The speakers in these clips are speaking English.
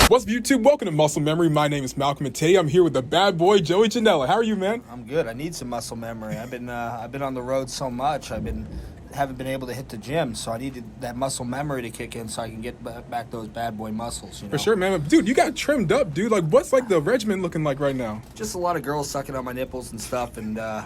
What's up, YouTube? Welcome to Muscle Memory. My name is Malcolm, and today I'm here with the bad boy, Joey Janela. How are you, man? I'm good. I need some muscle memory. I've been on the road so much. Haven't been able to hit the gym, so I needed that muscle memory to kick in so I can get back those bad boy muscles. You know? For sure, man. Dude, you got trimmed up, dude. Like, what's the regimen looking like right now? Just a lot of girls sucking on my nipples and stuff, and the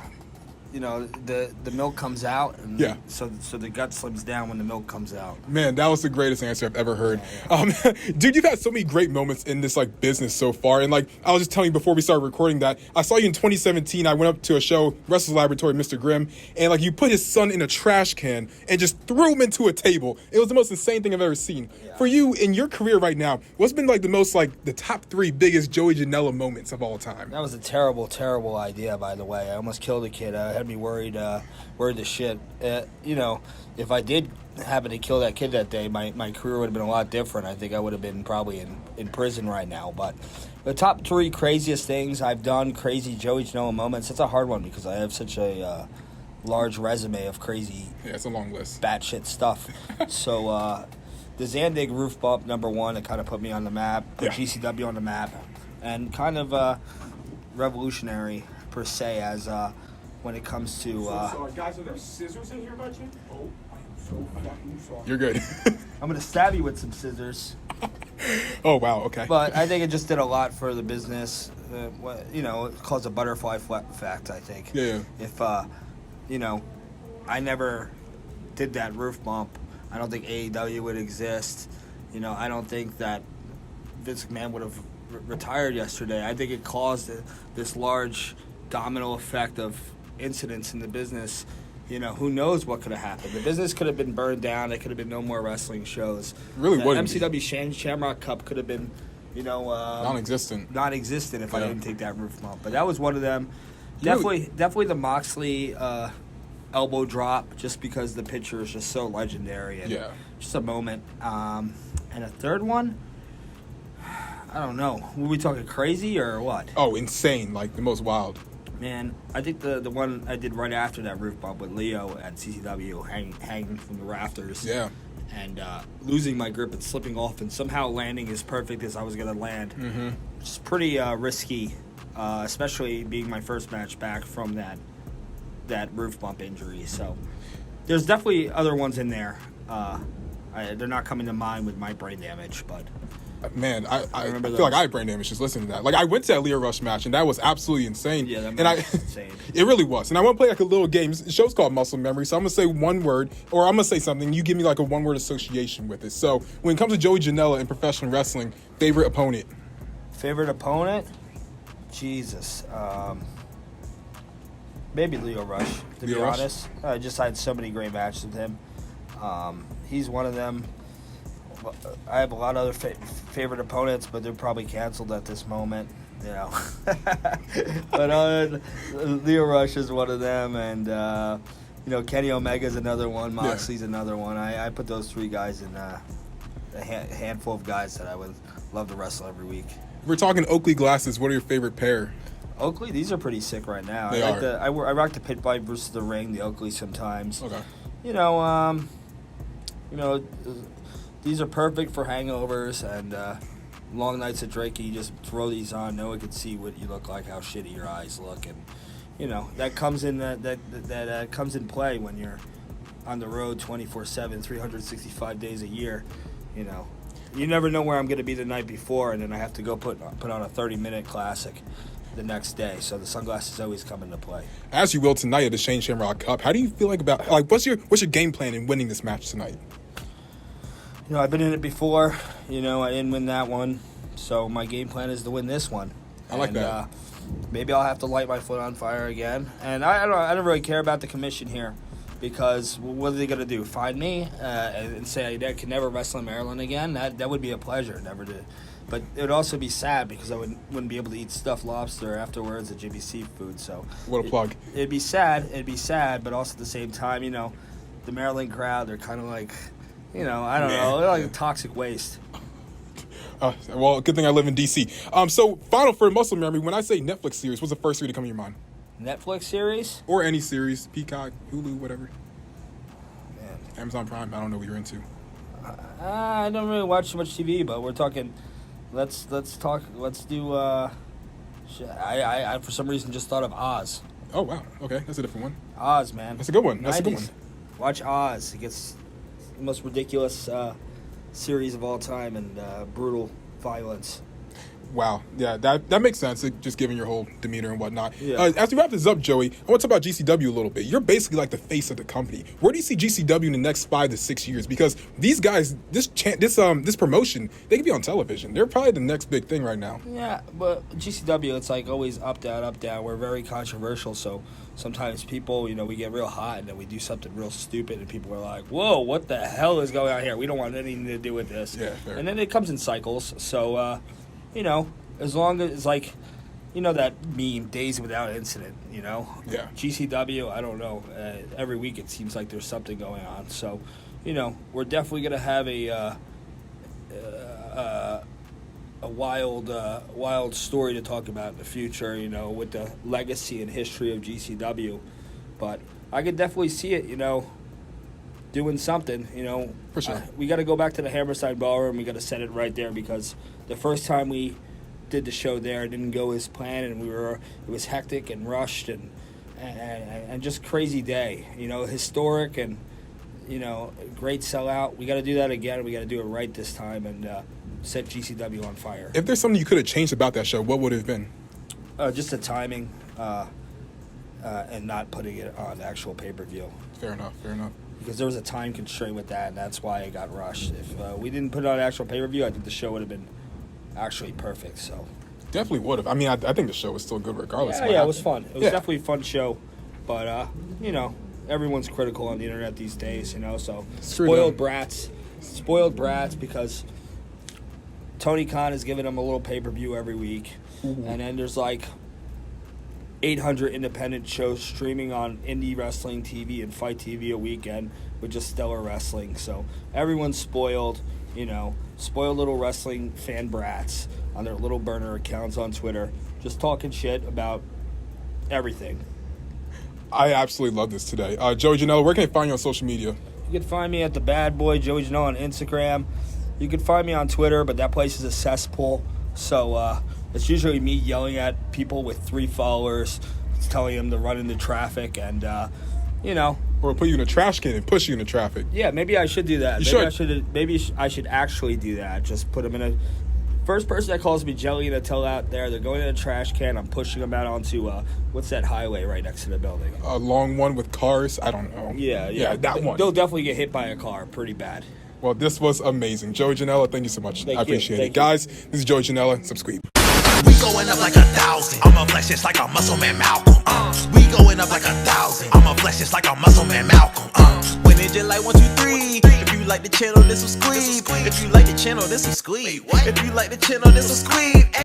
milk comes out, and yeah. So the gut slims down when the milk comes out. Man, that was the greatest answer I've ever heard. Yeah. Dude, you've had so many great moments in this business so far, and I was just telling you before we started recording that I saw you in 2017. I went up to a show, Wrestler's Laboratory, Mr. Grimm, and you put his son in a trash can and just threw him into a table. It was the most insane thing I've ever seen. Yeah. For you in your career right now, what's been the most the top 3 biggest Joey Janela moments of all time? That was a terrible, terrible idea, by the way. I almost killed a kid. Had me worried to shit. If I did happen to kill that kid that day, my career would have been a lot different. I think I would have been probably in prison right now. But the top 3 craziest things I've done, crazy Joey Janela moments, that's a hard one because I have such a large resume of crazy, it's a long list, batshit stuff. So the Zandig roof bump, number 1, it kind of put me on the map, put GCW on the map, and kind of revolutionary per se as when it comes to... sorry, guys, are there scissors in here by chance? Oh, I am so fucking sorry. You're good. I'm going to stab you with some scissors. Oh, wow, okay. But I think it just did a lot for the business. It caused a butterfly effect, I think. Yeah. If, I never did that roof bump, I don't think AEW would exist. I don't think that Vince McMahon would have retired yesterday. I think it caused this large domino effect of incidents in the business. Who knows what could have happened. The business could have been burned down. There could have been no more wrestling shows. Really the wouldn't MCW Shamrock Cup could have been, non-existent if I didn't take that roof bump. But that was one of them. Definitely the Moxley elbow drop, just because the picture is just so legendary and just a moment. And a third one, I don't know. Were we talking crazy or what? Oh, insane! The most wild. Man, I think the one I did right after that roof bump with Leo at CCW, hanging from the rafters. Yeah. And losing my grip and slipping off and somehow landing as perfect as I was going to land. Mm-hmm. Which is pretty risky, especially being my first match back from that roof bump injury. So there's definitely other ones in there. They're not coming to mind with my brain damage, but... Man, I feel like I had brain damage just listening to that. I went to that Leo Rush match, and that was absolutely insane. Yeah, that match was insane. It really was. And I want to play a little game. The show's called Muscle Memory, so I'm going to say one word, or I'm going to say something. You give me a one-word association with it. So when it comes to Joey Janela in professional wrestling, favorite opponent? Favorite opponent? Jesus. Maybe Leo Rush, to be honest. I just had so many great matches with him. He's one of them. I have a lot of other favorite opponents, but they're probably canceled at this moment, But Leo Rush is one of them, and Kenny Omega's another one. Moxley's another one. I put those 3 guys in a handful of guys that I would love to wrestle every week. If we're talking Oakley glasses, what are your favorite pair? Oakley, these are pretty sick right now. They are. I rock the pit bike versus the ring, the Oakley sometimes. Okay. These are perfect for hangovers and long nights at Drake. You just throw these on. No one can see what you look like, how shitty your eyes look, and that comes in that comes in play when you're on the road 24/7, 365 days a year. You never know where I'm going to be the night before, and then I have to go put on a 30-minute classic the next day. So the sunglasses always come into play. As you will tonight at the Shamrock Cup, how do you feel about what's your game plan in winning this match tonight? I've been in it before. I didn't win that one. So my game plan is to win this one. I like that. Maybe I'll have to light my foot on fire again. And I don't really care about the commission here, because what are they going to do? Find me and say I can never wrestle in Maryland again? That would be a pleasure, never to. But it would also be sad because I wouldn't be able to eat stuffed lobster afterwards at JB Seafood. So what a plug. It'd be sad, but also at the same time, the Maryland crowd, they're kind of like... I don't know. They're like toxic waste. Well, good thing I live in D.C. So, final for Muscle Memory, when I say Netflix series, what's the first 3 to come to your mind? Netflix series? Or any series. Peacock, Hulu, whatever. Man. Amazon Prime, I don't know what you're into. I don't really watch so much TV, but we're talking, let's talk. Let's do. I for some reason just thought of Oz. Oh wow, okay, that's a different one. Oz, man. That's a good one. That's a good one. Watch Oz. It gets the most ridiculous series of all time and brutal violence. Wow, yeah, that makes sense. Just given your whole demeanor and whatnot. Yeah. As we wrap this up, Joey, I want to talk about GCW a little bit. You're basically like the face of the company. Where do you see GCW in the next 5 to 6 years? Because these guys, this promotion, they could be on television. They're probably the next big thing right now. Yeah, but GCW, it's like always up, down, up, down. We're very controversial, so sometimes people, we get real hot and then we do something real stupid and people are like, whoa, what the hell is going on here? We don't want anything to do with this. Yeah, fair. And then it comes in cycles, so, as long as, like, that meme, days without incident, Yeah. GCW, I don't know. Every week it seems like there's something going on. So, we're definitely going to have a wild story to talk about in the future, with the legacy and history of GCW. But I could definitely see it, doing something, For sure. We got to go back to the Hammerstein Ballroom. We got to set it right there because the first time we did the show there, it didn't go as planned, and it was hectic and rushed and just crazy day, historic and, great sellout. We got to do that again. We got to do it right this time and set GCW on fire. If there's something you could have changed about that show, what would it have been? Just the timing and not putting it on actual pay-per-view. Fair enough. Because there was a time constraint with that, and that's why it got rushed. If we didn't put it on actual pay-per-view, I think the show would have been actually perfect. So Definitely would have. I mean, I think the show was still good regardless. Yeah, it was fun. It was Yeah. definitely a fun show, but everyone's critical on the internet these days. So Screw spoiled them. brats because Tony Khan is giving them a little pay-per-view every week, and then there's like 800 independent shows streaming on indie wrestling TV and Fight TV a weekend with just stellar wrestling. So everyone's spoiled. Spoiled little wrestling fan brats on their little burner accounts on Twitter, just talking shit about everything. I absolutely love this today. Joey Janela, where can I find you on social media? You can find me at the Bad Boy Joey Janela on Instagram. You can find me on Twitter, but that place is a cesspool. So it's usually me yelling at people with 3 followers, telling them to run into traffic, and Or put you in a trash can and push you into traffic. Yeah, maybe I should do that. You Maybe I should actually do that. Just put them in a... First person that calls me jelly to tell out there, they're going in a trash can. I'm pushing them out onto, what's that highway right next to the building? A long one with cars. I don't know. Yeah, that one. They'll definitely get hit by a car pretty bad. Well, this was amazing. Joey Janela, thank you so much. Thank I you. appreciate Thank it. you. Guys, this is Joey Janela. Subscribe. We going up like 1,000. I'm a flex just like a MuscleManMalcolm. We going up like 1,000. I'm a flex just like a MuscleManMalcolm. When it just like 1, 2, 3. If you like the channel, this will squeeze. If you like the channel, this will squeeze. If you like the channel, this will squeeze.